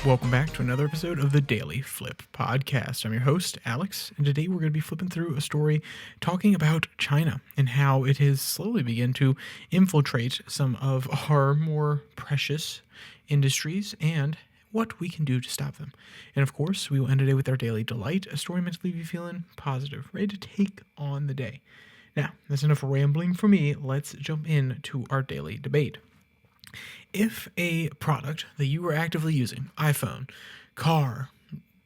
Welcome back to another episode of the Daily Flip podcast. I'm your host, Alex, and today we're going to be flipping through a story talking about China and how it has slowly begun to infiltrate some of our more precious industries and what we can do to stop them. And of course, we will end today with our daily delight, a story meant to leave you feeling positive, ready to take on the day. Now, that's enough rambling for me. Let's jump into our daily debate. If a product that you were actively using, iPhone, car,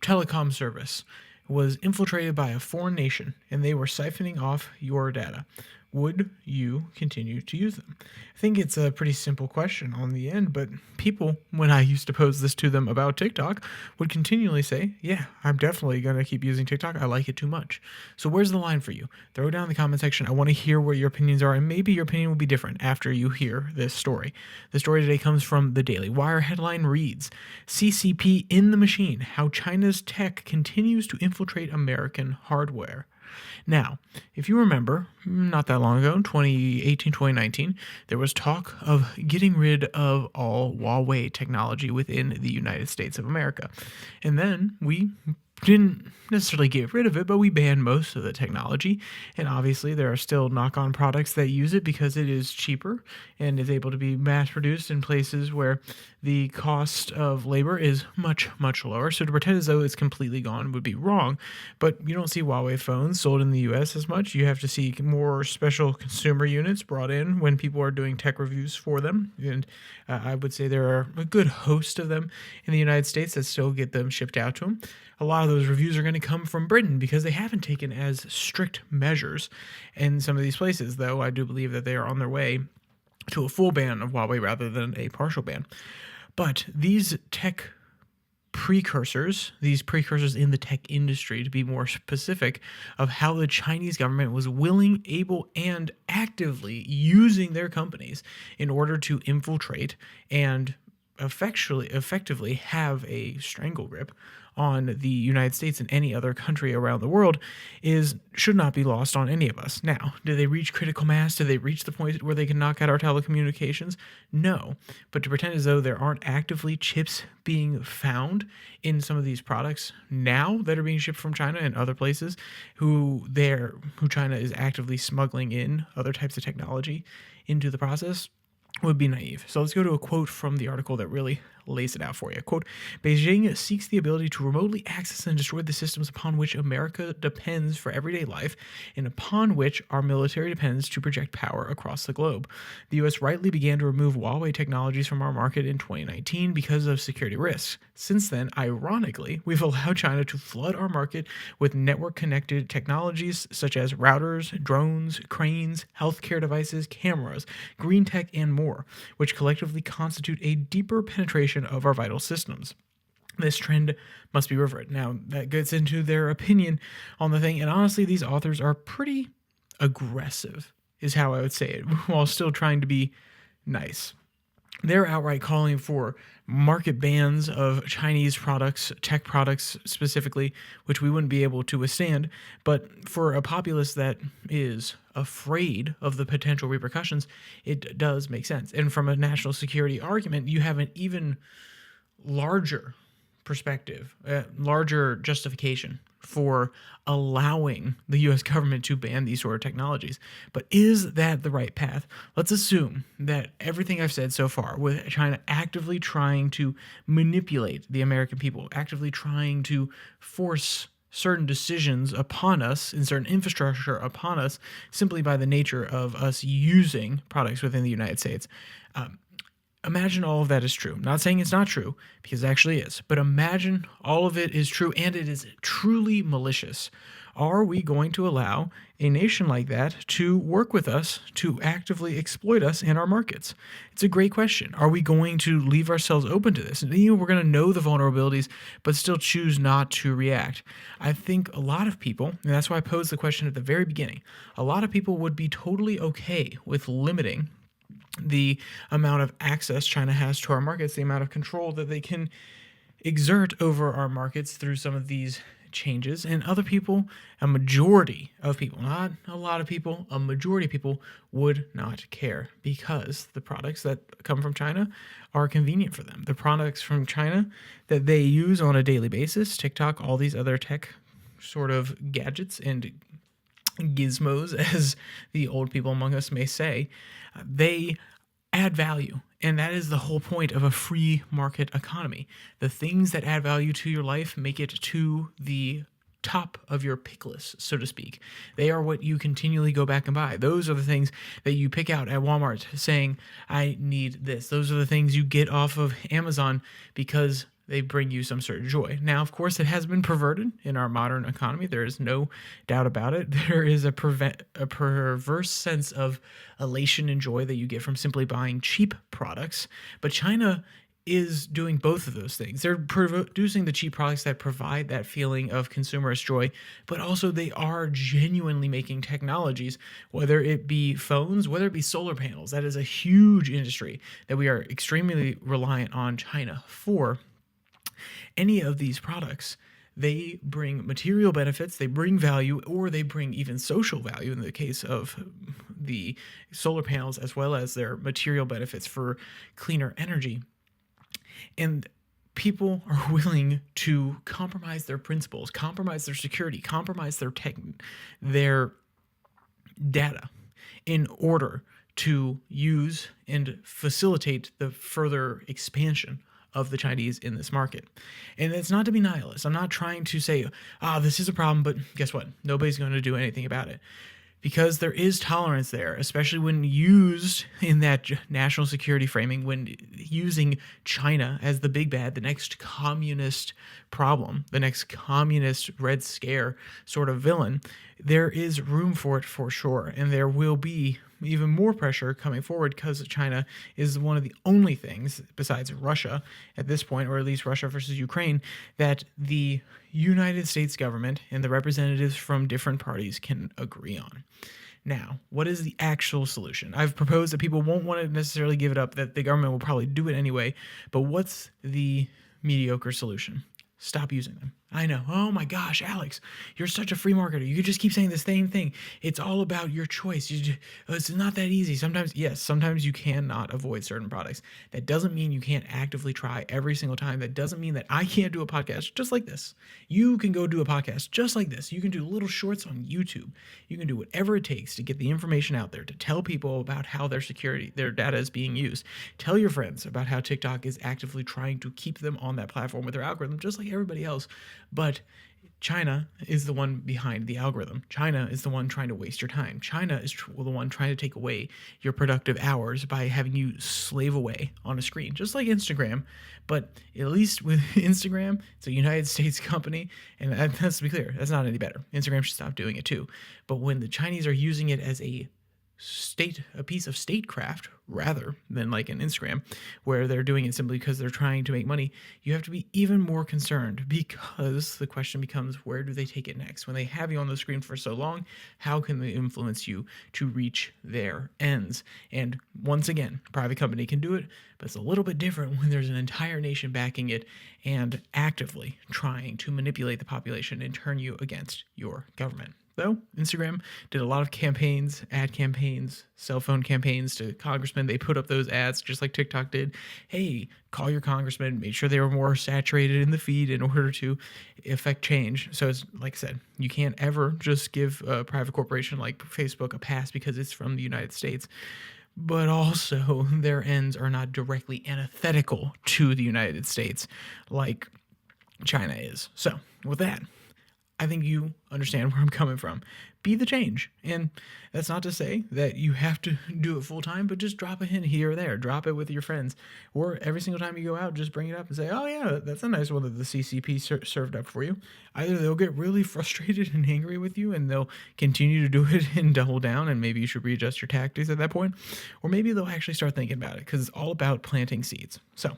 telecom service, was infiltrated by a foreign nation and they were siphoning off your data, would you continue to use them? I think it's a pretty simple question on the end, but people, when I used to pose this to them about TikTok, would continually say, yeah, I'm definitely going to keep using TikTok. I like it too much. So where's the line for you? Throw it down in the comment section. I want to hear what your opinions are, and maybe your opinion will be different after you hear this story. The story today comes from the Daily Wire. Headline reads, CCP in the machine, how China's tech continues to infiltrate American hardware. Now, if you remember, not that long ago, 2018, 2019, there was talk of getting rid of all Huawei technology within the United States of America. And then we didn't necessarily get rid of it, but we banned most of the technology. And obviously there are still knock-on products that use it because it is cheaper and is able to be mass-produced in places where the cost of labor is much, much lower. So to pretend as though it's completely gone would be wrong. But you don't see Huawei phones sold in the US as much. You have to see more special consumer units brought in when people are doing tech reviews for them. And I would say there are a good host of them in the United States that still get them shipped out to them. A lot of those reviews are going to come from Britain because they haven't taken as strict measures in some of these places, though I do believe that they are on their way to a full ban of Huawei rather than a partial ban. But these tech precursors in the tech industry, to be more specific, of how the Chinese government was willing, able, and actively using their companies in order to infiltrate and effectively have a strangle grip on the United States and any other country around the world should not be lost on any of us. Now, do they reach critical mass? Do they reach the point where they can knock out our telecommunications? No. But to pretend as though there aren't actively chips being found in some of these products now that are being shipped from China and other places who China is actively smuggling in other types of technology into the process would be naive. So let's go to a quote from the article that really lays it out for you. Quote, Beijing seeks the ability to remotely access and destroy the systems upon which America depends for everyday life and upon which our military depends to project power across the globe. The U.S. rightly began to remove Huawei technologies from our market in 2019 because of security risks. Since then, ironically, we've allowed China to flood our market with network-connected technologies such as routers, drones, cranes, healthcare devices, cameras, green tech, and more, which collectively constitute a deeper penetration of our vital systems. This trend must be reversed. Now, that gets into their opinion on the thing, and honestly, these authors are pretty aggressive, is how I would say it, while still trying to be nice. They're outright calling for market bans of Chinese products, tech products specifically, which we wouldn't be able to withstand. But for a populace that is afraid of the potential repercussions, it does make sense. And from a national security argument, you have an even larger perspective, larger justification for allowing the U.S. government to ban these sort of technologies. But is that the right path? Let's assume that everything I've said so far, with China actively trying to manipulate the American people, actively trying to force certain decisions upon us and certain infrastructure upon us simply by the nature of us using products within the United States. Imagine all of that is true. I'm not saying it's not true, because it actually is, but imagine all of it is true and it is truly malicious. Are we going to allow a nation like that to work with us, to actively exploit us in our markets? It's a great question. Are we going to leave ourselves open to this? And we're going to know the vulnerabilities, but still choose not to react. I think a lot of people, and that's why I posed the question at the very beginning, a lot of people would be totally okay with limiting the amount of access China has to our markets, the amount of control that they can exert over our markets through some of these changes, and other people, a majority of people, not a lot of people, a majority of people would not care because the products that come from China are convenient for them. The products from China that they use on a daily basis, TikTok, all these other tech sort of gadgets and gizmos, as the old people among us may say, they add value. And that is the whole point of a free market economy. The things that add value to your life make it to the top of your pick list, so to speak. They are what you continually go back and buy. Those are the things that you pick out at Walmart saying, I need this. Those are the things you get off of Amazon because they bring you some sort of joy. Now, of course, it has been perverted in our modern economy. There is no doubt about it. There is a perverse sense of elation and joy that you get from simply buying cheap products. But China is doing both of those things. They're producing the cheap products that provide that feeling of consumerist joy, but also they are genuinely making technologies, whether it be phones, whether it be solar panels. That is a huge industry that we are extremely reliant on China for. Any of these products, they bring material benefits, they bring value, or they bring even social value in the case of the solar panels, as well as their material benefits for cleaner energy. And people are willing to compromise their principles, compromise their security, compromise their data in order to use and facilitate the further expansion of the Chinese in this market. And it's not to be nihilist. I'm not trying to say, this is a problem, but guess what? Nobody's going to do anything about it. Because there is tolerance there, especially when used in that national security framing, when using China as the big bad, the next communist problem, the next communist Red Scare sort of villain, there is room for it for sure. And there will be even more pressure coming forward because China is one of the only things, besides Russia at this point, or at least Russia versus Ukraine, that the United States government and the representatives from different parties can agree on. Now, what is the actual solution? I've proposed that people won't want to necessarily give it up, that the government will probably do it anyway, but what's the mediocre solution? Stop using them. I know. Oh my gosh, Alex, you're such a free marketer. You could just keep saying the same thing. It's all about your choice. It's not that easy. Sometimes, yes, sometimes you cannot avoid certain products. That doesn't mean you can't actively try every single time. That doesn't mean that I can't do a podcast just like this. You can go do a podcast just like this. You can do little shorts on YouTube. You can do whatever it takes to get the information out there, to tell people about how their data is being used. Tell your friends about how TikTok is actively trying to keep them on that platform with their algorithm, just like everybody else. But China is the one behind the algorithm. China is the one trying to waste your time. China is the one trying to take away your productive hours by having you slave away on a screen, just like Instagram. But at least with Instagram, it's a United States company, and let's be clear, that's not any better. Instagram should stop doing it too. But when the Chinese are using it as a piece of statecraft rather than like an Instagram, where they're doing it simply because they're trying to make money, you have to be even more concerned, because the question becomes, where do they take it next? When they have you on the screen for so long, how can they influence you to reach their ends? And once again, a private company can do it, but it's a little bit different when there's an entire nation backing it and actively trying to manipulate the population and turn you against your government. Though Instagram did a lot of campaigns, ad campaigns, cell phone campaigns to congressmen. They put up those ads just like TikTok did. Hey, call your congressman. Made sure they were more saturated in the feed in order to affect change. So it's like I said, you can't ever just give a private corporation like Facebook a pass because it's from the United States. But also their ends are not directly antithetical to the United States like China is. So with that, I think you understand where I'm coming from. Be the change. And that's not to say that you have to do it full time, but just drop a hint here or there. Drop it with your friends. Or every single time you go out, just bring it up and say, oh yeah, that's a nice one that the CCP served up for you. Either they'll get really frustrated and angry with you and they'll continue to do it and double down, and maybe you should readjust your tactics at that point. Or maybe they'll actually start thinking about it, because it's all about planting seeds. So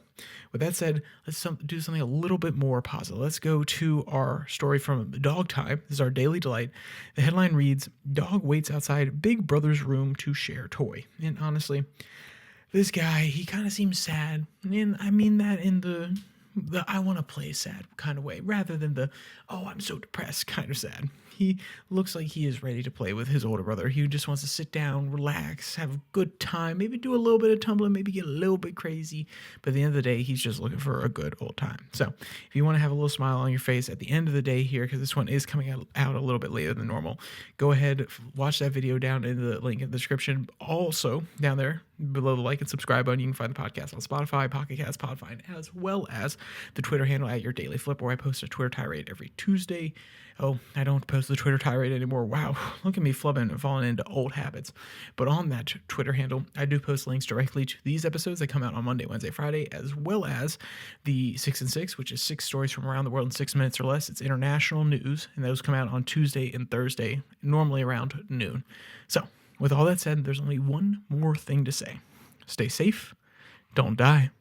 with that said, let's do something a little bit more positive. Let's go to our story from Dog Time. This is our daily delight. The headline reads, Dog waits outside Big Brother's room to share toy. And honestly, this guy, he kind of seems sad. And I mean that in the the I want to play sad kind of way rather than the oh, I'm so depressed kind of sad. He looks like he is ready to play with his older brother. He just wants to sit down, relax, have a good time, maybe do a little bit of tumbling, maybe get a little bit crazy. But at the end of the day, he's just looking for a good old time. So if you want to have a little smile on your face at the end of the day here, because this one is coming out a little bit later than normal, go ahead, watch that video down in the link in the description. Also, down there below the like and subscribe button, you can find the podcast on Spotify, Pocket Cast, Podfind, as well as the Twitter handle at your Daily Flip, where I post a Twitter tirade every Tuesday. Oh, I don't post the Twitter tirade anymore. Wow, look at me flubbing and falling into old habits. But on that Twitter handle, I do post links directly to these episodes that come out on Monday, Wednesday, Friday, as well as the 6 and 6, which is 6 stories from around the world in 6 minutes or less. It's international news, and those come out on Tuesday and Thursday, normally around noon. So, with all that said, there's only one more thing to say. Stay safe, don't die.